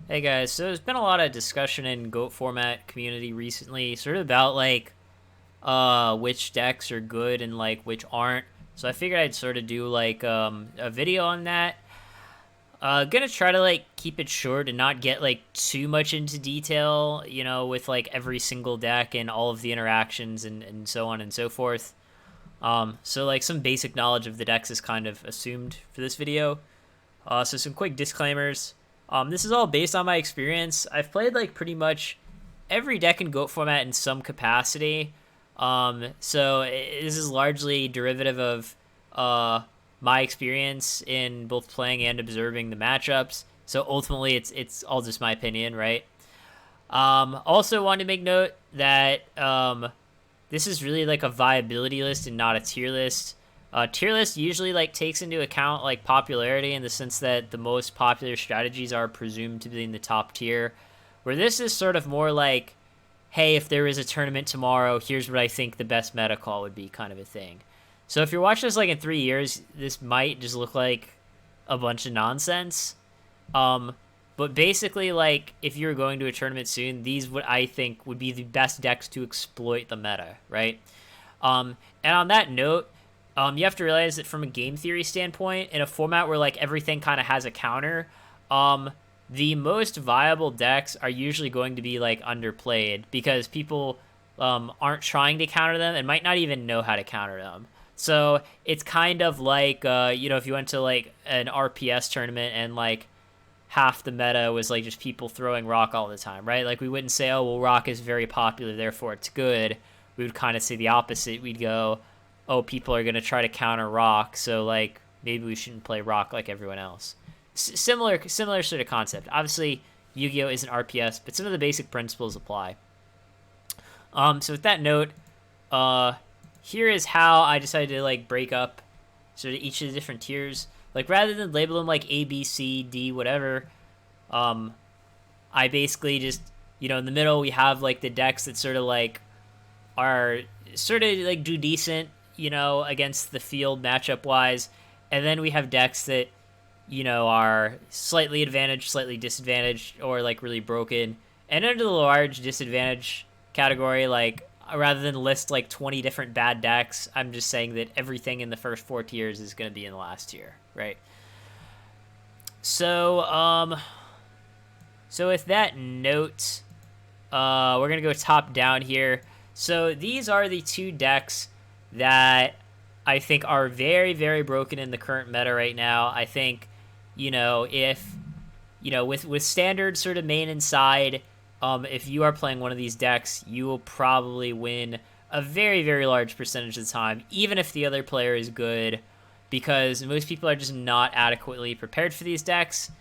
Hey guys, so there's been a lot of discussion in GOAT format community recently, sort of about like which decks are good and like which aren't. So I figured I'd sort of do like a video on that. Gonna try to like keep it short and not get like too much into detail, with like every single deck and all of the interactions and so on and so forth. So like some basic knowledge of the decks is kind of assumed for this video. So some quick disclaimers. This is all based on my experience. I've played like pretty much every deck in GOAT format in some capacity. This is largely derivative of my experience in both playing and observing the matchups. So ultimately, it's all just my opinion, right? Also, wanted to make note that this is really like a viability list and not a tier list. Tier list usually like takes into account like popularity in the sense that the most popular strategies are presumed to be in the top tier. Where this is sort of more like, hey, if there is a tournament tomorrow, here's what I think the best meta call would be, kind of a thing. So if you're watching this like in 3 years, this might just look like a bunch of nonsense. Um, but basically, like if you're going to a tournament soon, these what I think would be the best decks to exploit the meta, right? And on that note, you have to realize that from a game theory standpoint, in a format where like everything kind of has a counter, the most viable decks are usually going to be like underplayed because people aren't trying to counter them and might not even know how to counter them. So it's kind of like if you went to like an RPS tournament and like half the meta was like just people throwing rock all the time, right? Like we wouldn't say, oh well, rock is very popular, therefore it's good. We would kind of say the opposite. We'd go, oh, people are gonna try to counter rock, so like maybe we shouldn't play rock like everyone else. Similar sort of concept. Obviously, Yu-Gi-Oh isn't RPS, but some of the basic principles apply. So with that note, here is how I decided to like break up sort of each of the different tiers. Like rather than label them like A, B, C, D, whatever, I basically just in the middle we have like the decks that sort of like are sort of like do decent, against the field matchup wise, and then we have decks that are slightly advantaged, slightly disadvantaged, or like really broken. And under the large disadvantage category, like rather than list like 20 different bad decks, I'm just saying that everything in the first 4 tiers is going to be in the last tier, right? So with that note, we're gonna go top down here. So these are the two decks that I think are very, very broken in the current meta right now. I think, if with standard sort of main and side, if you are playing one of these decks, you will probably win a very, very large percentage of the time, even if the other player is good, because most people are just not adequately prepared for these decks.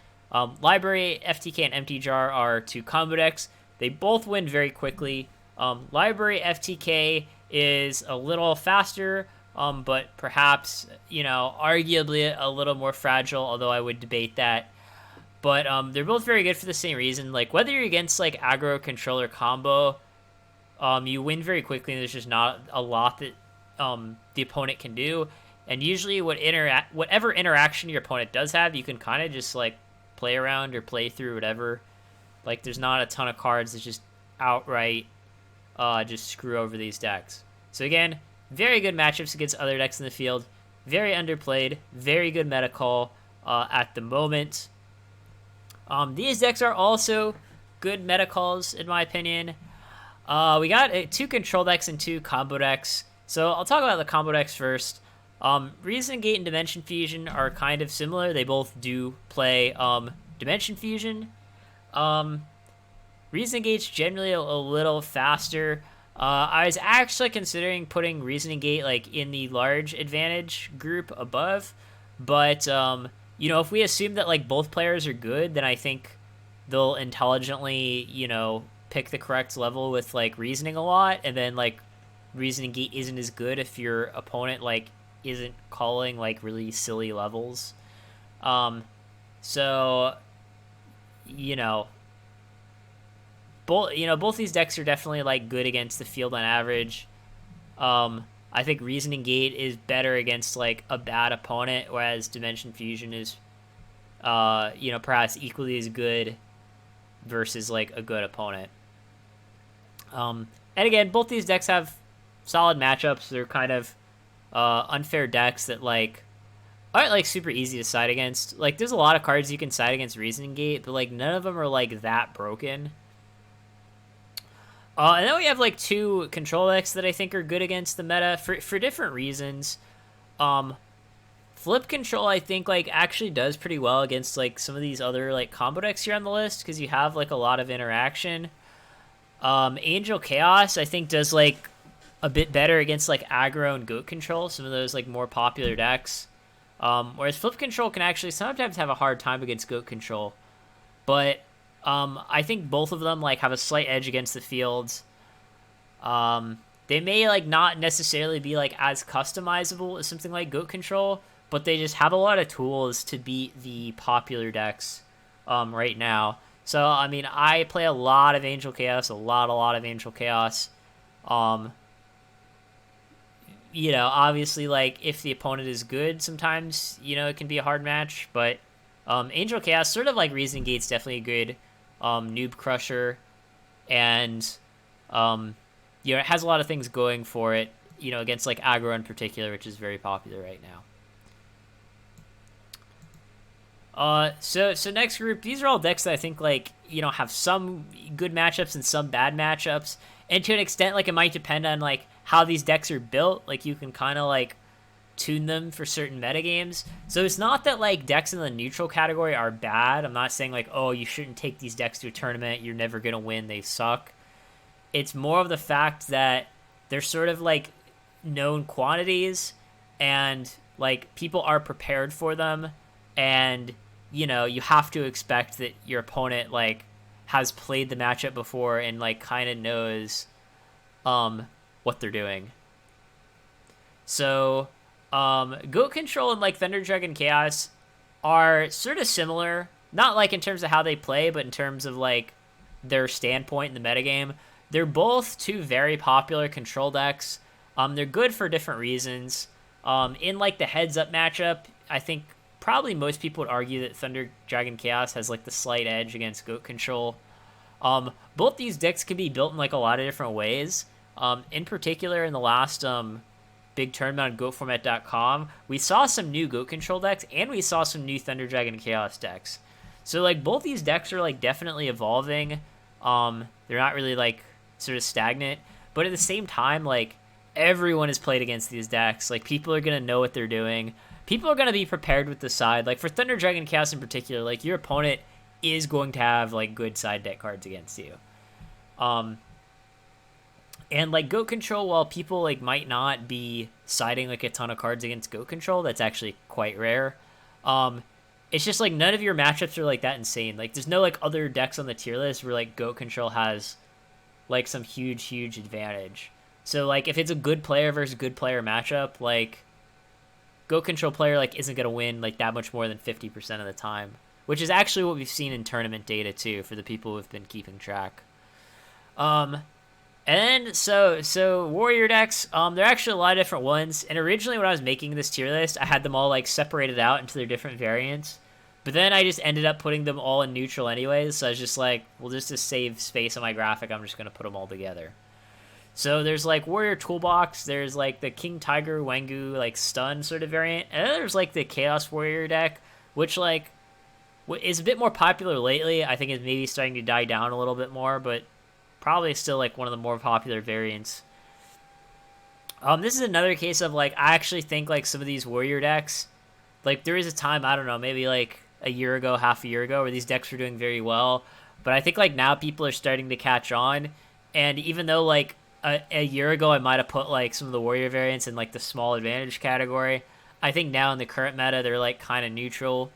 Library, FTK, and Empty Jar are two combo decks. They both win very quickly. Library FTK is a little faster, but perhaps, arguably a little more fragile, although I would debate that. But they're both very good for the same reason. Like, whether you're against, like, aggro controller combo, you win very quickly, and there's just not a lot that the opponent can do. And usually whatever interaction your opponent does have, you can kind of just, like, play around or play through whatever. Like, there's not a ton of cards that just outright just screw over these decks. So again, very good matchups against other decks in the field. Very underplayed. Very good meta call at the moment. These decks are also good meta calls, in my opinion. We got two control decks and two combo decks. So I'll talk about the combo decks first. Reason Gate and Dimension Fusion are kind of similar. They both do play Dimension Fusion. Reason Gate's generally a little faster. I was actually considering putting Reasoning Gate like in the large advantage group above, but if we assume that like both players are good, then I think they'll intelligently pick the correct level with like reasoning a lot, and then like Reasoning Gate isn't as good if your opponent like isn't calling like really silly levels. So you know both these decks are definitely like good against the field on average. I think Reasoning Gate is better against like a bad opponent, whereas Dimension Fusion is perhaps equally as good versus like a good opponent. And again, both these decks have solid matchups. They're kind of unfair decks that like aren't like super easy to side against. Like there's a lot of cards you can side against Reasoning Gate, but like none of them are like that broken. And then we have like two control decks that I think are good against the meta for different reasons. Um, Flip Control I think like actually does pretty well against like some of these other like combo decks here on the list because you have like a lot of interaction. Angel Chaos I think does like a bit better against like aggro and goat control, some of those like more popular decks. Whereas Flip Control can actually sometimes have a hard time against goat control, but I think both of them like have a slight edge against the field. They may like not necessarily be like as customizable as something like goat control, but they just have a lot of tools to beat the popular decks right now. So I mean, I play a lot of Angel Chaos, a lot of Angel Chaos. Obviously, like if the opponent is good, sometimes it can be a hard match. But Angel Chaos, sort of like Reasoning Gate's definitely a good noob crusher, and it has a lot of things going for it. Against like aggro in particular, which is very popular right now. So next group, these are all decks that I think like have some good matchups and some bad matchups, and to an extent, like it might depend on like how these decks are built. Like you can kind of like tune them for certain metagames. So it's not that like decks in the neutral category are bad. I'm not saying like, oh, you shouldn't take these decks to a tournament, you're never gonna win, they suck. It's more of the fact that they're sort of like known quantities, and like people are prepared for them, and you have to expect that your opponent like has played the matchup before and like kind of knows what they're doing. So Goat Control and like Thunder Dragon Chaos are sort of similar, not like in terms of how they play, but in terms of like their standpoint in the metagame. They're both two very popular control decks. They're good for different reasons. In like the heads up matchup, I think probably most people would argue that Thunder Dragon Chaos has like the slight edge against Goat Control. Both these decks can be built in like a lot of different ways. In particular, in the last big tournament on GoatFormat.com, we saw some new Goat Control decks, and we saw some new Thunder Dragon Chaos decks. So like both these decks are like definitely evolving. They're not really like sort of stagnant, but at the same time, like everyone has played against these decks. Like people are gonna know what they're doing. People are gonna be prepared with the side. Like for Thunder Dragon Chaos in particular, like your opponent is going to have like good side deck cards against you. And like Goat Control, while people like might not be siding like a ton of cards against Goat Control, that's actually quite rare. It's just like none of your matchups are like that insane. Like there's no like other decks on the tier list where like Goat Control has like some huge advantage. So like if it's a good player versus good player matchup, like Goat Control player like isn't gonna win like that much more than 50% of the time, which is actually what we've seen in tournament data too for the people who have been keeping track. And so warrior decks, there are actually a lot of different ones. And originally when I was making this tier list, I had them all like separated out into their different variants. But then I just ended up putting them all in neutral anyways. So I was just like, well, just to save space on my graphic, I'm just going to put them all together. So there's like Warrior Toolbox, there's like the King Tiger Wengu like stun sort of variant. And then there's like the Chaos Warrior deck, which like is a bit more popular lately. I think it's maybe starting to die down a little bit more, but probably still like one of the more popular variants. This is another case of like I actually think like some of these warrior decks, like there is a time, I don't know, maybe like a year ago, half a year ago, where these decks were doing very well, but I think like now people are starting to catch on. And even though like a year ago I might have put like some of the warrior variants in like the small advantage category, I think now in the current meta they're like kind of neutral.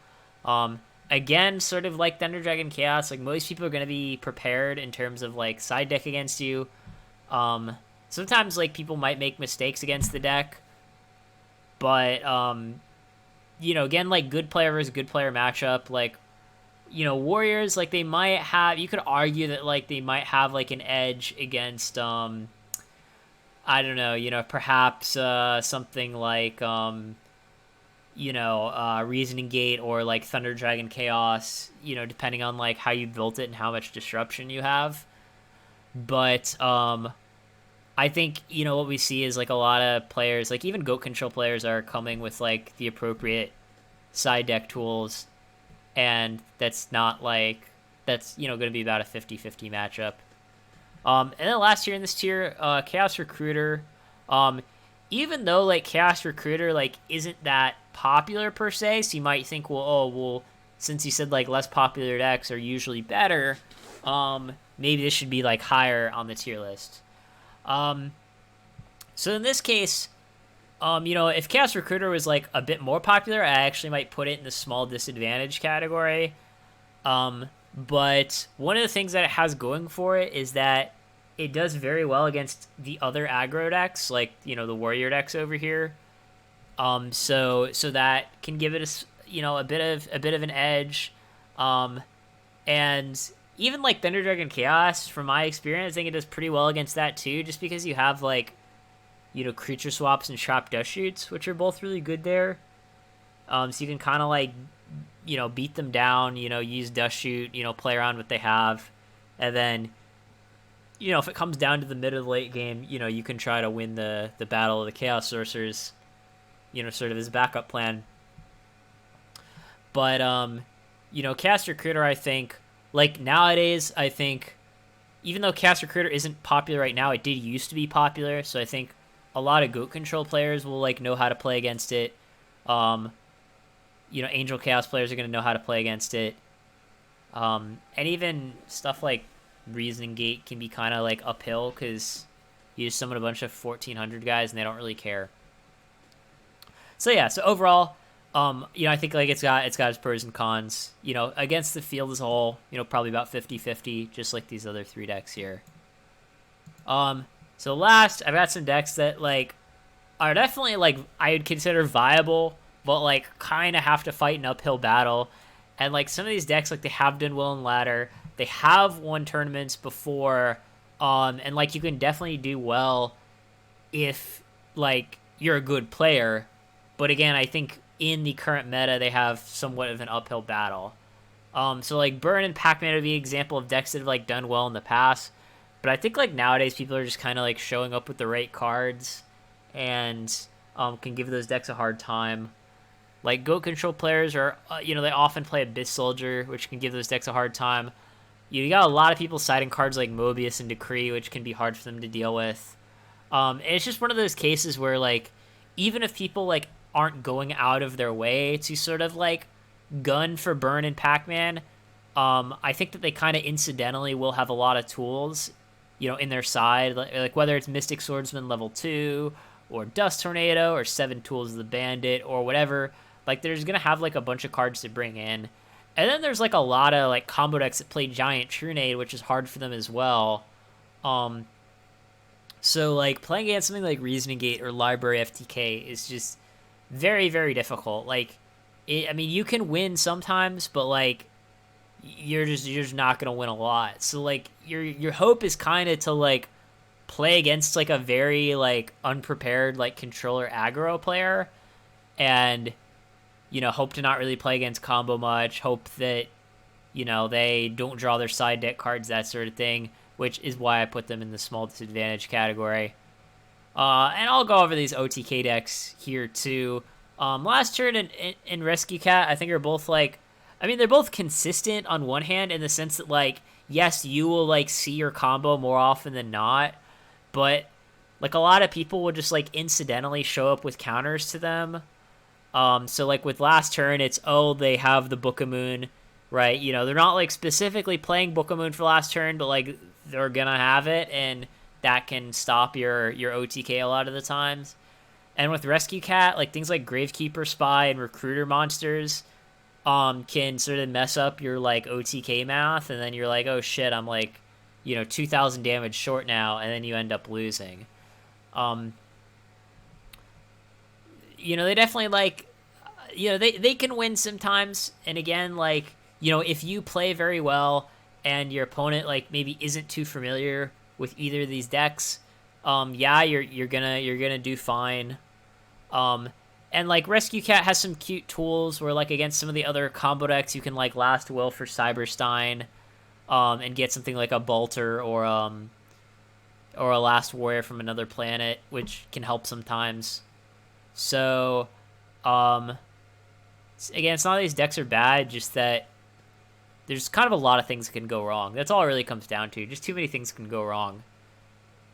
Again, sort of like Thunder Dragon Chaos, like most people are going to be prepared in terms of like side deck against you. Sometimes like people might make mistakes against the deck, but again, like good player versus good player matchup, like warriors, like they might have, you could argue that like they might have like an edge against I don't know, perhaps something like Reasoning Gate or like Thunder Dragon Chaos, depending on like how you built it and how much disruption you have. But I think what we see is like a lot of players, like even goat control players, are coming with like the appropriate side deck tools, and that's not like that's going to be about a 50-50 matchup. And then last year in this tier, Chaos Recruiter, um, even though like Chaos Recruiter like isn't that popular per se, so you might think, well, since you said like less popular decks are usually better, maybe this should be like higher on the tier list. Um, so in this case, if Chaos Recruiter was like a bit more popular, I actually might put it in the small disadvantage category. But one of the things that it has going for it is that it does very well against the other aggro decks, like the warrior decks over here. So that can give it a bit of an edge. And even like Thunder Dragon Chaos, from my experience, I think it does pretty well against that too, just because you have like creature swaps and trap dust shoots, which are both really good there. So you can kind of like beat them down, use dust shoot, play around what they have, and then if it comes down to the mid or the late game, you can try to win the battle of the Chaos Sorcerers, sort of as a backup plan. But Chaos Recruiter, I think, like nowadays, I think even though Chaos Recruiter isn't popular right now, it did used to be popular, so I think a lot of goat control players will like know how to play against it. Angel Chaos players are going to know how to play against it. And even stuff like Reasoning Gate can be kind of like uphill because you just summon a bunch of 1400 guys and they don't really care. So yeah, so overall, I think like it's got its pros and cons. Against the field as a whole, probably about 50-50, just like these other three decks here. So last, I've got some decks that like are definitely like I would consider viable, but like kind of have to fight an uphill battle. And like some of these decks, like they have done well in ladder, they have won tournaments before, and like you can definitely do well if like you're a good player. But again, I think in the current meta, they have somewhat of an uphill battle. So like Burn and Pac-Man would be an example of decks that have like done well in the past. But I think like nowadays people are just kind of like showing up with the right cards and can give those decks a hard time. Like Goat Control players are, they often play Abyss Soldier, which can give those decks a hard time. You got a lot of people siding cards like Mobius and Decree, which can be hard for them to deal with. And it's just one of those cases where like even if people like aren't going out of their way to sort of like gun for Burn and Pac-Man, I think that they kind of incidentally will have a lot of tools, in their side, like whether it's Mystic Swordsman level 2 or Dust Tornado or 7 Tools of the Bandit or whatever. Like there's gonna have like a bunch of cards to bring in, and then there's like a lot of like combo decks that play Giant Trunade, which is hard for them as well. So like playing against something like Reasoning Gate or Library FTK is just very, very difficult. Like, you can win sometimes, but like you're just not gonna win a lot. So like your hope is kind of to like play against like a very like unprepared like controller aggro player, and hope to not really play against combo much. Hope that they don't draw their side deck cards, that sort of thing, which is why I put them in the small disadvantage category. And I'll go over these OTK decks here too. Last turn and Rescue Cat, I think are both like, they're both consistent on one hand in the sense that like, yes, you will like see your combo more often than not, but like a lot of people will just like incidentally show up with counters to them. So like with last turn, it's, they have the Book of Moon, right? They're not like specifically playing Book of Moon for last turn, but like they're gonna have it, and that can stop your OTK a lot of the times. And with Rescue Cat, like things like Gravekeeper Spy and Recruiter monsters can sort of mess up your like OTK math, and then you're like, oh shit, I'm like 2,000 damage short now, and then you end up losing. They definitely like, they can win sometimes, and again, like, if you play very well and your opponent like maybe isn't too familiar with either of these decks, you're gonna do fine. And like Rescue Cat has some cute tools where like against some of the other combo decks you can like Last Will for Cyberstein, and get something like a Bolter or a Last Warrior from Another Planet, which can help sometimes. So, um, again, it's not that these decks are bad, just that there's kind of a lot of things that can go wrong. That's all it really comes down to. Just too many things can go wrong.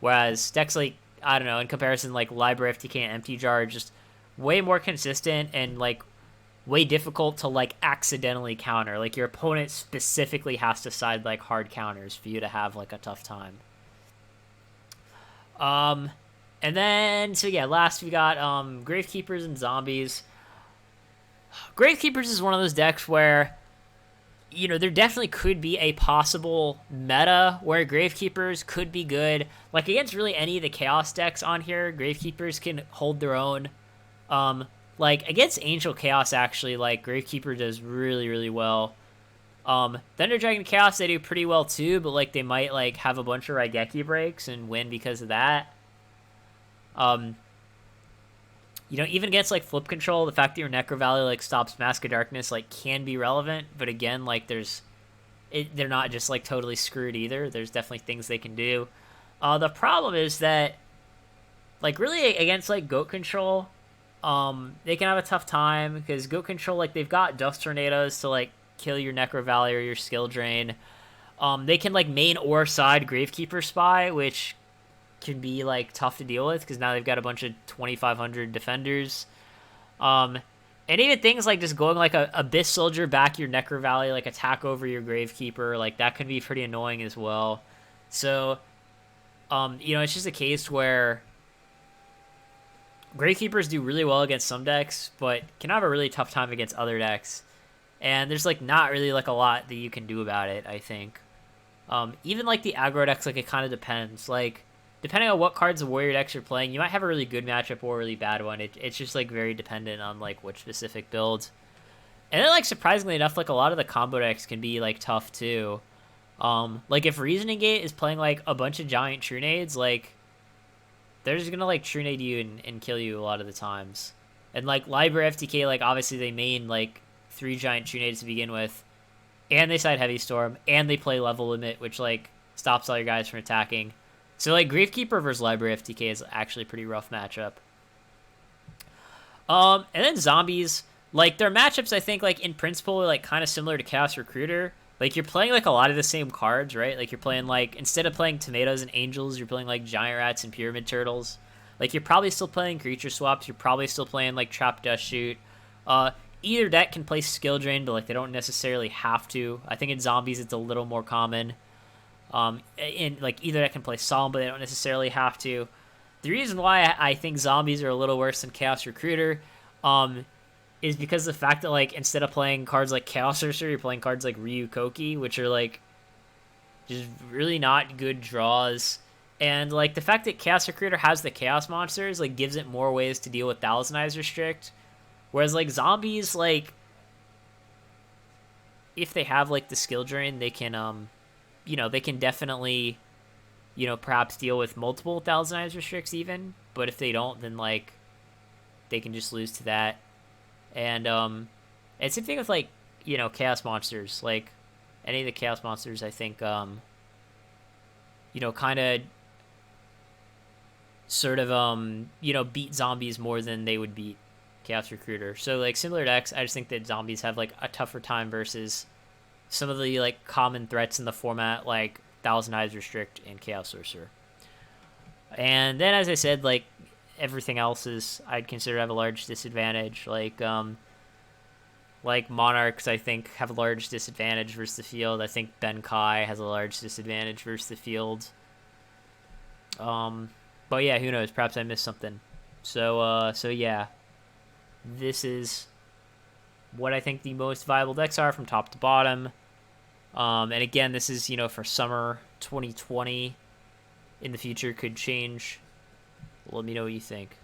Whereas decks like, I don't know, in comparison, like Library FTK and Empty Jar are just way more consistent and like way difficult to like accidentally counter. Like your opponent specifically has to side like hard counters for you to have like a tough time. Um, and then so yeah, last we got Gravekeepers and Zombies. Gravekeepers is one of those decks where there definitely could be a possible meta where Gravekeepers could be good. Like against really any of the Chaos decks on here, Gravekeepers can hold their own. Like against Angel Chaos, actually, like Gravekeeper does really, really well. Thunder Dragon Chaos, they do pretty well too, but like they might like have a bunch of Raigeki breaks and win because of that. Even against like Flip Control, the fact that your Necro Valley like stops Mask of Darkness like can be relevant, but again, like they're not just like totally screwed either. There's definitely things they can do. The problem is that like really against like Goat Control, they can have a tough time because Goat Control, like they've got Dust Tornadoes to like kill your Necro Valley or your Skill Drain. They can like main or side Gravekeeper Spy, which can be like tough to deal with because now they've got a bunch of 2,500 defenders. And even things like just going like a Abyss Soldier back your Necro Valley, like attack over your Gravekeeper, like that can be pretty annoying as well. So, it's just a case where Gravekeepers do really well against some decks, but can have a really tough time against other decks. And there's like not really like a lot that you can do about it, I think. Even like the aggro decks, like it kind of depends. Like depending on what cards of warrior decks you're playing, you might have a really good matchup or a really bad one. It's just like very dependent on like which specific build. And then like surprisingly enough, like a lot of the combo decks can be like tough too. Like if Reasoning Gate is playing like a bunch of giant Trunades, like they're just gonna like Trunade you and kill you a lot of the times. And like Library FTK, like obviously they main like 3 giant Trunades to begin with, and they side Heavy Storm, and they play Level Limit, which like stops all your guys from attacking. So like Gravekeeper versus Library FTK is actually a pretty rough matchup. And then Zombies, like their matchups I think like in principle are like kind of similar to Chaos Recruiter. Like you're playing like a lot of the same cards, right? Like you're playing like instead of playing Tomatoes and Angels, you're playing like Giant Rats and Pyramid Turtles. Like you're probably still playing Creature Swaps, you're probably still playing like Trap Dust Shoot. Either deck can play Skill Drain, but like they don't necessarily have to. I think in Zombies it's a little more common. In like either deck can play Solemn, but they don't necessarily have to. The reason why I think Zombies are a little worse than Chaos Recruiter, is because of the fact that like instead of playing cards like Chaos Sorcerer, you're playing cards like Ryu Koki, which are like just really not good draws. And like the fact that Chaos Recruiter has the Chaos monsters like gives it more ways to deal with Thousandize Restrict. Whereas like Zombies, like if they have like the Skill Drain, they can they can definitely perhaps deal with multiple Thousandize Restricts even. But if they don't, then like they can just lose to that. And same thing with like Chaos monsters. Like any of the Chaos monsters, I think kind of sort of beat Zombies more than they would beat Chaos Recruiter. So like similar decks, I just think that Zombies have like a tougher time versus some of the like common threats in the format, like Thousand Eyes Restrict and Chaos Sorcerer. And then, as I said, like everything else is I'd consider to have a large disadvantage. Like Monarchs, I think have a large disadvantage versus the field. I think Benkai has a large disadvantage versus the field. But yeah, who knows? Perhaps I missed something. So yeah, this is what I think the most viable decks are from top to bottom. And again, this is, for summer 2020. In the future, could change. Let me know what you think.